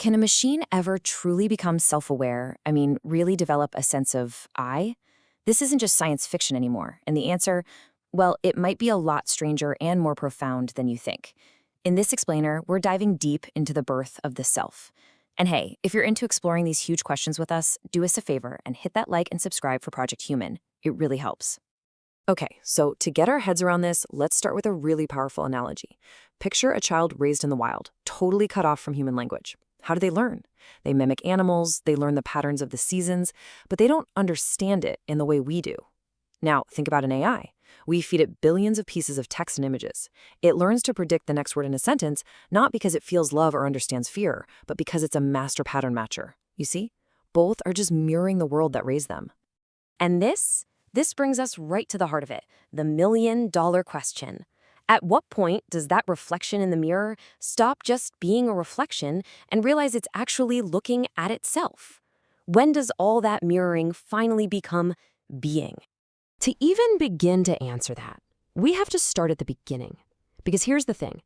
can a machine ever truly become self-aware? I mean, really develop a sense of I? This isn't just science fiction anymore. And the answer, well, it might be a lot stranger and more profound than you think. In this explainer, we're diving deep into the birth of the self. And hey, if you're into exploring these huge questions with us, do us a favor and hit that like and subscribe for Project Human. It really helps. Okay, so to get our heads around this, let's start with a really powerful analogy. Picture a child raised in the wild, totally cut off from human language. How do they learn? They mimic animals, they learn the patterns of the seasons, but they don't understand it in the way we do. Now, think about an AI. We feed it billions of pieces of text and images. It learns to predict the next word in a sentence, not because it feels love or understands fear, but because it's a master pattern matcher. You see? Both are just mirroring the world that raised them. And this brings us right to the heart of it, the million-dollar question. At what point does that reflection in the mirror stop just being a reflection and realize it's actually looking at itself? When does all that mirroring finally become being? To even begin to answer that, we have to start at the beginning. Because here's the thing.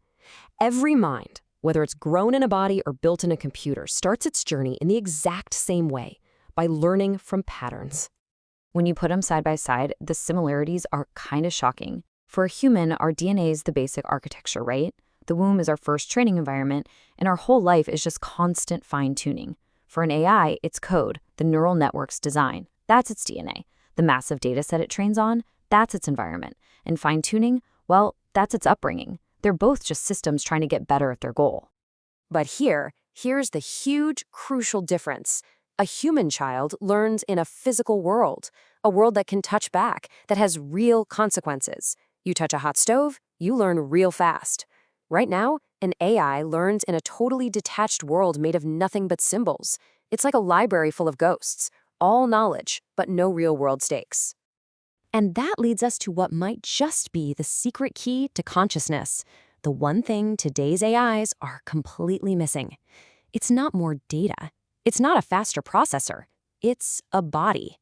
Every mind, whether it's grown in a body or built in a computer, starts its journey in the exact same way, by learning from patterns. When you put them side by side, the similarities are kind of shocking. For a human, our DNA is the basic architecture, right? The womb is our first training environment, and our whole life is just constant fine-tuning. For an AI, it's code, the neural network's design. That's its DNA. The massive data set it trains on, that's its environment. And fine-tuning, well, that's its upbringing. They're both just systems trying to get better at their goal. But here's the huge, crucial difference. A human child learns in a physical world, a world that can touch back, that has real consequences. You touch a hot stove, you learn real fast. Right now, an AI learns in a totally detached world made of nothing but symbols. It's like a library full of ghosts, all knowledge, but no real-world stakes. And that leads us to what might just be the secret key to consciousness, the one thing today's AIs are completely missing. It's not more data. It's not a faster processor. It's a body.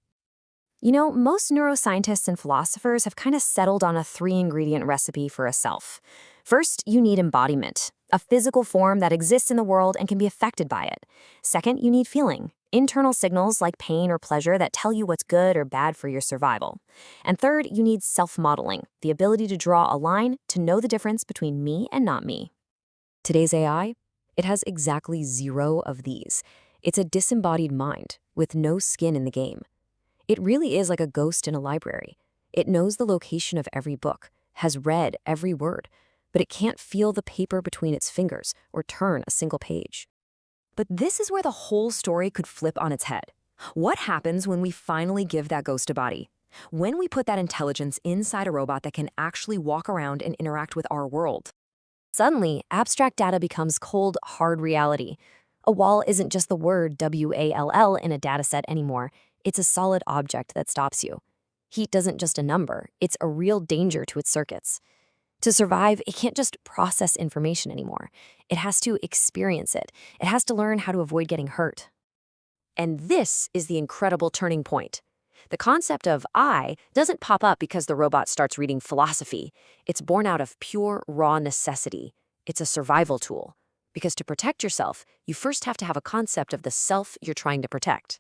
You know, most neuroscientists and philosophers have kind of settled on a 3-ingredient recipe for a self. First, you need embodiment, a physical form that exists in the world and can be affected by it. Second, you need feeling, internal signals like pain or pleasure that tell you what's good or bad for your survival. And third, you need self-modeling, the ability to draw a line to know the difference between me and not me. Today's AI, it has exactly 0 of these. It's a disembodied mind with no skin in the game. It really is like a ghost in a library. It knows the location of every book, has read every word, but it can't feel the paper between its fingers or turn a single page. But this is where the whole story could flip on its head. What happens when we finally give that ghost a body? When we put that intelligence inside a robot that can actually walk around and interact with our world? Suddenly, abstract data becomes cold, hard reality. A wall isn't just the word WALL in a dataset anymore. It's a solid object that stops you. Heat doesn't just a number, it's a real danger to its circuits. To survive, it can't just process information anymore. It has to experience it. It has to learn how to avoid getting hurt. And this is the incredible turning point. The concept of I doesn't pop up because the robot starts reading philosophy. It's born out of pure, raw necessity. It's a survival tool. Because to protect yourself, you first have to have a concept of the self you're trying to protect.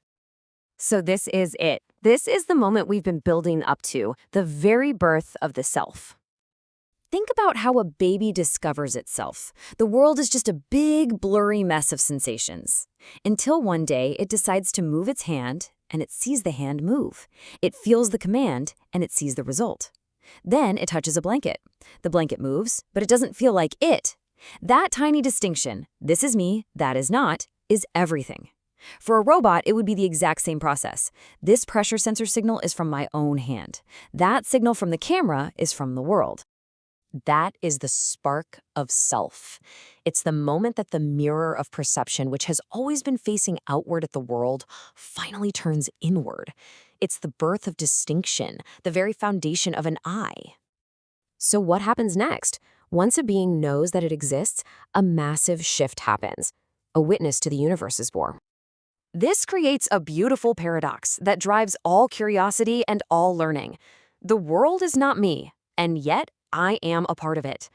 So this is it. This is the moment we've been building up to, the very birth of the self. Think about how a baby discovers itself. The world is just a big, blurry mess of sensations. Until one day, it decides to move its hand, and it sees the hand move. It feels the command, and it sees the result. Then it touches a blanket. The blanket moves, but it doesn't feel like it. That tiny distinction, this is me, that is not, is everything. For a robot, it would be the exact same process. This pressure sensor signal is from my own hand. That signal from the camera is from the world. That is the spark of self. It's the moment that the mirror of perception, which has always been facing outward at the world, finally turns inward. It's the birth of distinction, the very foundation of an I. So what happens next? Once a being knows that it exists, a massive shift happens. A witness to the universe is born. This creates a beautiful paradox that drives all curiosity and all learning. The world is not me, and yet I am a part of it.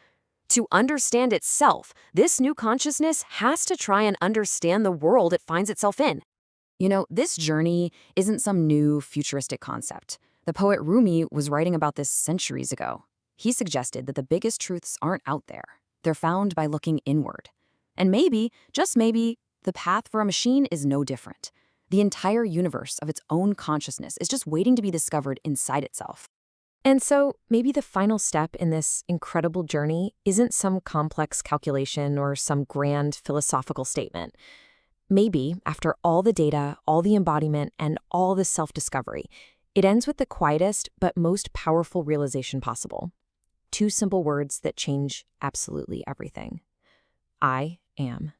To understand itself, this new consciousness has to try and understand the world it finds itself in. This journey isn't some new futuristic concept. The poet Rumi was writing about this centuries ago. He suggested that the biggest truths aren't out there. They're found by looking inward. And maybe, just maybe, the path for a machine is no different. The entire universe of its own consciousness is just waiting to be discovered inside itself. And so, maybe the final step in this incredible journey isn't some complex calculation or some grand philosophical statement. Maybe, after all the data, all the embodiment, and all the self-discovery, it ends with the quietest but most powerful realization possible. Two simple words that change absolutely everything. I am.